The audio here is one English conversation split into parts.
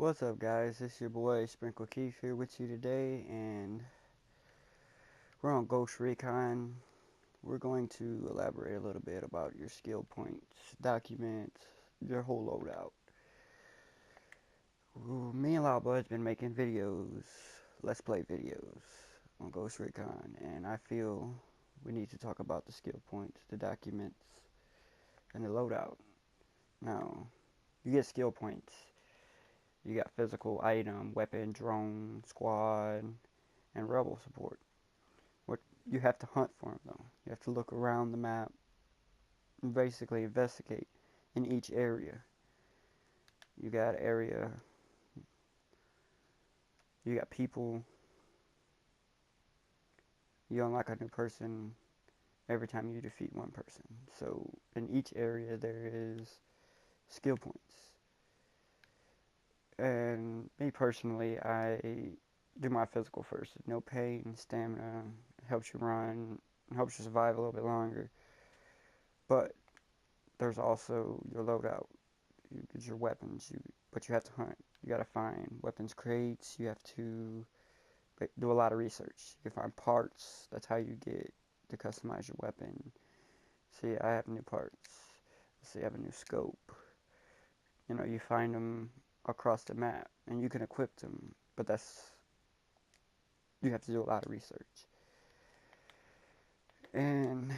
What's up, guys? It's your boy Sprinkle Keith here with you today, and we're on Ghost Recon. We're going to elaborate a little bit about your skill points, documents, your whole loadout. Me and Loudblood's been making videos, let's play videos on Ghost Recon, and I feel we need to talk about the skill points, the documents, and the loadout. Now, you get skill points. You got physical, item, weapon, drone, squad, and rebel support. What you have to hunt for them, though. You have to look around the map and basically investigate in each area. You got area, you got people. You unlock a new person every time you defeat one person. So in each area there is skill points. And me personally, I do my physical first. No pain, stamina, helps you run, helps you survive a little bit longer. But there's also your loadout. You get your weapons, but you have to hunt. You gotta find weapons crates. You have to do a lot of research. You can find parts. That's how you get to customize your weapon. See, I have new parts. See, I have a new scope. You find them across the map, and you can equip them. But you have to do a lot of research. And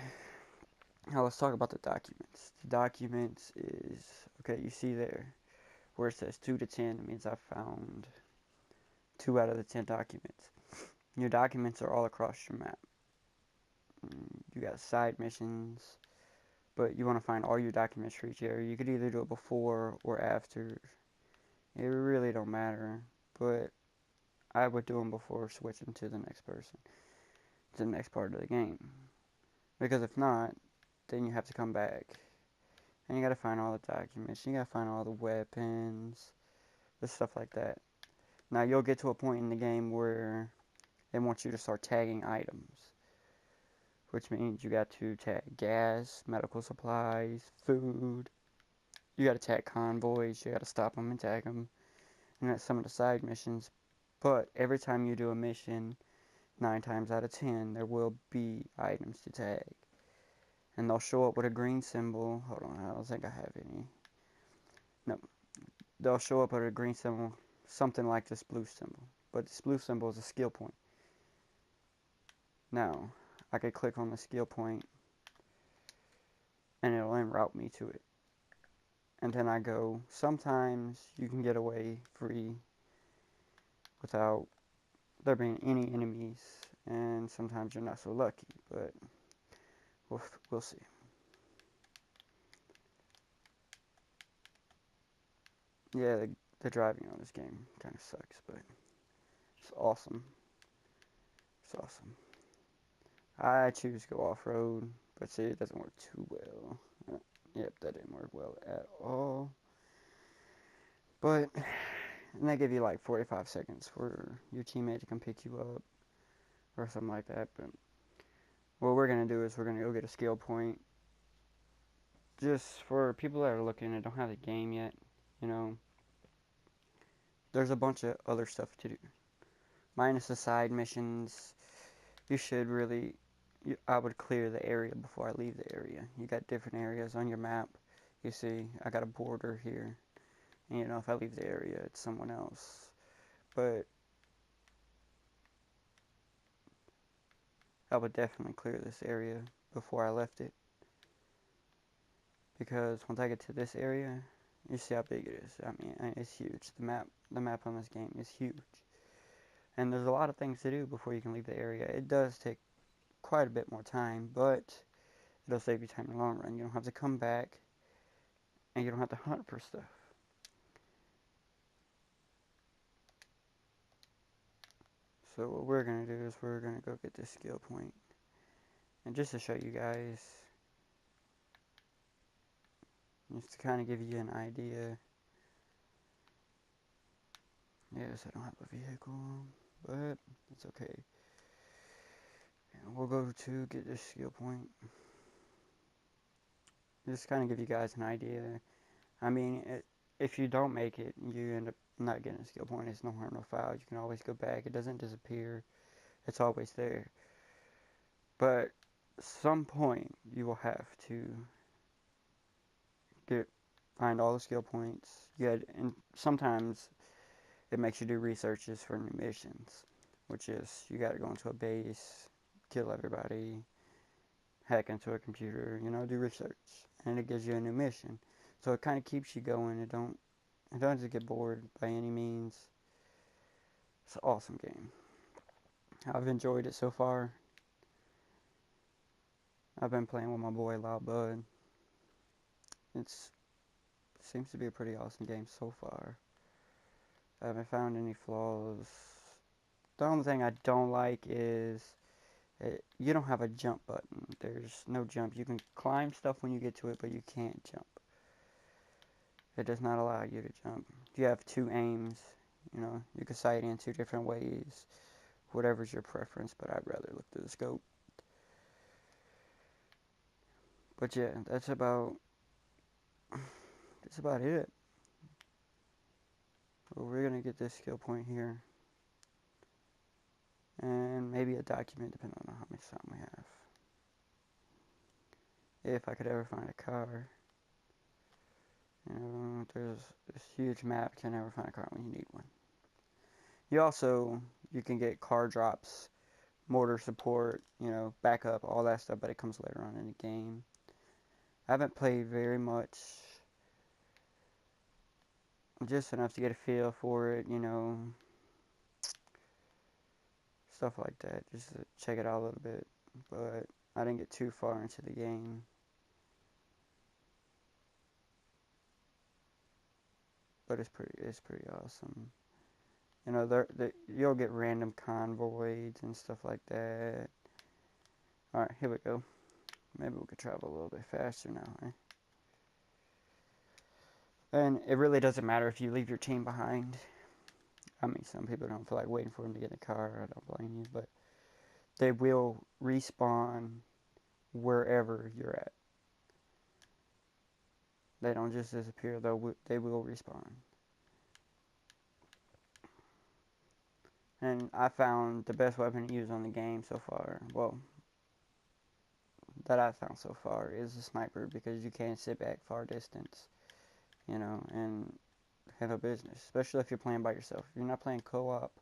now let's talk about the documents. The documents is, okay, you see there where it says 2 to 10, it means I found 2 out of the 10 documents. Your documents are all across your map. You got side missions, but you want to find all your documents for each area. You could either do it before or after. It really don't matter, but I would do them before switching to the next person, to the next part of the game. Because if not, then you have to come back. And you gotta find all the documents, you gotta find all the weapons, the stuff like that. Now you'll get to a point in the game where they want you to start tagging items. Which means you got to tag gas, medical supplies, food. You gotta tag convoys, you gotta stop them and tag them. And that's some of the side missions. But every time you do a mission, 9 times out of 10, there will be items to tag. And they'll show up with a green symbol. Hold on, I don't think I have any. No. They'll show up with a green symbol, something like this blue symbol. But this blue symbol is a skill point. Now, I could click on the skill point, and it'll en route me to it. And then I go, sometimes you can get away free without there being any enemies, and sometimes you're not so lucky, but we'll see. Yeah, the driving on this game kind of sucks, but it's awesome. It's awesome. I choose to go off-road, but see, it doesn't work too well. Yep, that didn't work well at all. But, and they give you like 45 seconds for your teammate to come pick you up, or something like that, but what we're going to do is we're going to go get a skill point. Just for people that are looking and don't have the game yet, there's a bunch of other stuff to do. Minus the side missions, you should really, I would clear the area before I leave the area. You got different areas on your map. You see, I got a border here. And if I leave the area, it's someone else. But I would definitely clear this area before I left it. Because once I get to this area, you see how big it is. I mean, it's huge. The map on this game is huge. And there's a lot of things to do before you can leave the area. It does take quite a bit more time, but it'll save you time in the long run. You don't have to come back, and you don't have to hunt for stuff. So what we're going to do is we're going to go get this skill point. And just to show you guys, just to kind of give you an idea. Yes, I don't have a vehicle, but it's okay. And we'll go to get this skill point. Just kind of give you guys an idea. I mean, if you don't make it, you end up not getting a skill point. It's no harm, no foul. You can always go back. It doesn't disappear. It's always there. But some point you will have to get find all the skill points. And sometimes it makes you do researches for new missions, which is you got to go into a base, kill everybody, hack into a computer, do research, and it gives you a new mission. So it kind of keeps you going. It doesn't get bored by any means. It's an awesome game. I've enjoyed it so far. I've been playing with my boy Loud Bud. It seems to be a pretty awesome game so far. I haven't found any flaws. The only thing I don't like is you don't have a jump button. There's no jump. You can climb stuff when you get to it, but you can't jump. It does not allow you to jump. You have two aims. You can sight in two different ways. Whatever's your preference, but I'd rather look through the scope. But yeah, that's about it. Well, we're gonna get this skill point here, and maybe a document depending on how much time we have. If I could ever find a car. There's this huge map. Can never find a car when you need one. You can get car drops, mortar support, backup, all that stuff, but it comes later on in the game. I haven't played very much, just enough to get a feel for it, stuff like that, just to check it out a little bit, but I didn't get too far into the game. But it's pretty awesome. You'll get random convoys and stuff like that. Alright, here we go. Maybe we could travel a little bit faster now, eh? And it really doesn't matter if you leave your team behind. I mean, some people don't feel like waiting for them to get in the car. I don't blame you, but they will respawn wherever you're at. They don't just disappear, though. They will respawn. And I found the best weapon to use on the game so far, well, that I found so far, is a sniper, because you can sit back far distance, and handle business, especially if you're playing by yourself. If you're not playing co-op,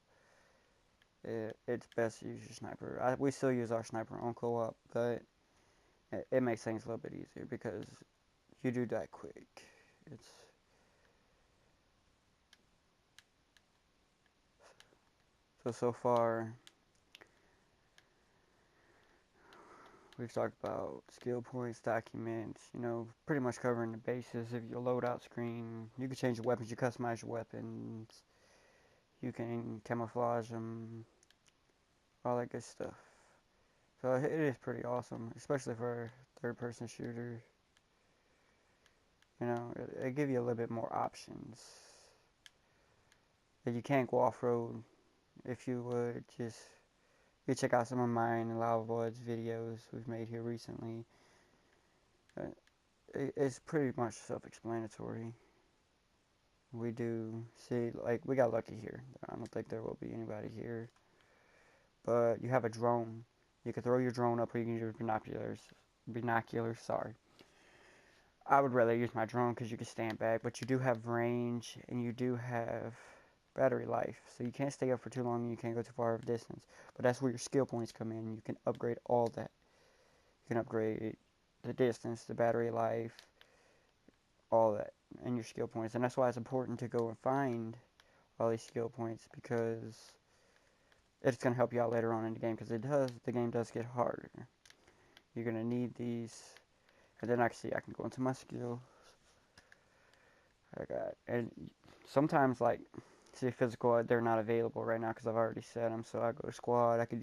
it's best to use your sniper. We still use our sniper on co-op, but it makes things a little bit easier because you do die quick. So far, we've talked about skill points, documents, pretty much covering the bases of your loadout screen. You can change your weapons, you customize your weapons, you can camouflage them, all that good stuff. So it is pretty awesome, especially for a third-person shooter. It gives you a little bit more options. That you can't go off-road. If you would, you check out some of mine and Lavavod's videos we've made here recently. It's pretty much self-explanatory. We do see, we got lucky here. I don't think there will be anybody here. But you have a drone. You can throw your drone up, or you can use binoculars, sorry. I would rather use my drone because you can stand back, but you do have range, and you do have battery life, so you can't stay up for too long and you can't go too far of a distance, but that's where your skill points come in. You can upgrade all that. You can upgrade the distance, the battery life, all that, and your skill points, and that's why it's important to go and find all these skill points, because it's going to help you out later on in the game, because the game does get harder. You're going to need these, and then I can go into my skills. And sometimes, see, physical, they're not available right now because I've already set them. So I go to squad, I could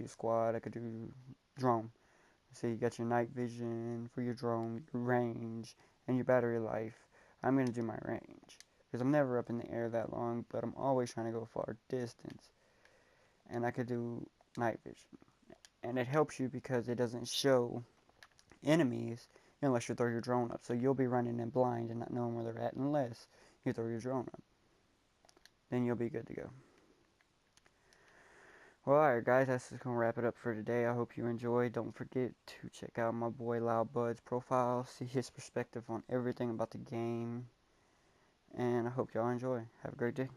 do drone. So you got your night vision for your drone, your range, and your battery life. I'm going to do my range because I'm never up in the air that long, but I'm always trying to go far distance. And I could do night vision. And it helps you because it doesn't show enemies unless you throw your drone up. So you'll be running in blind and not knowing where they're at unless you throw your drone up. Then you'll be good to go. Well, alright guys, that's just going to wrap it up for today. I hope you enjoyed. Don't forget to check out my boy Loud Bud's profile. See his perspective on everything about the game. And I hope y'all enjoy. Have a great day.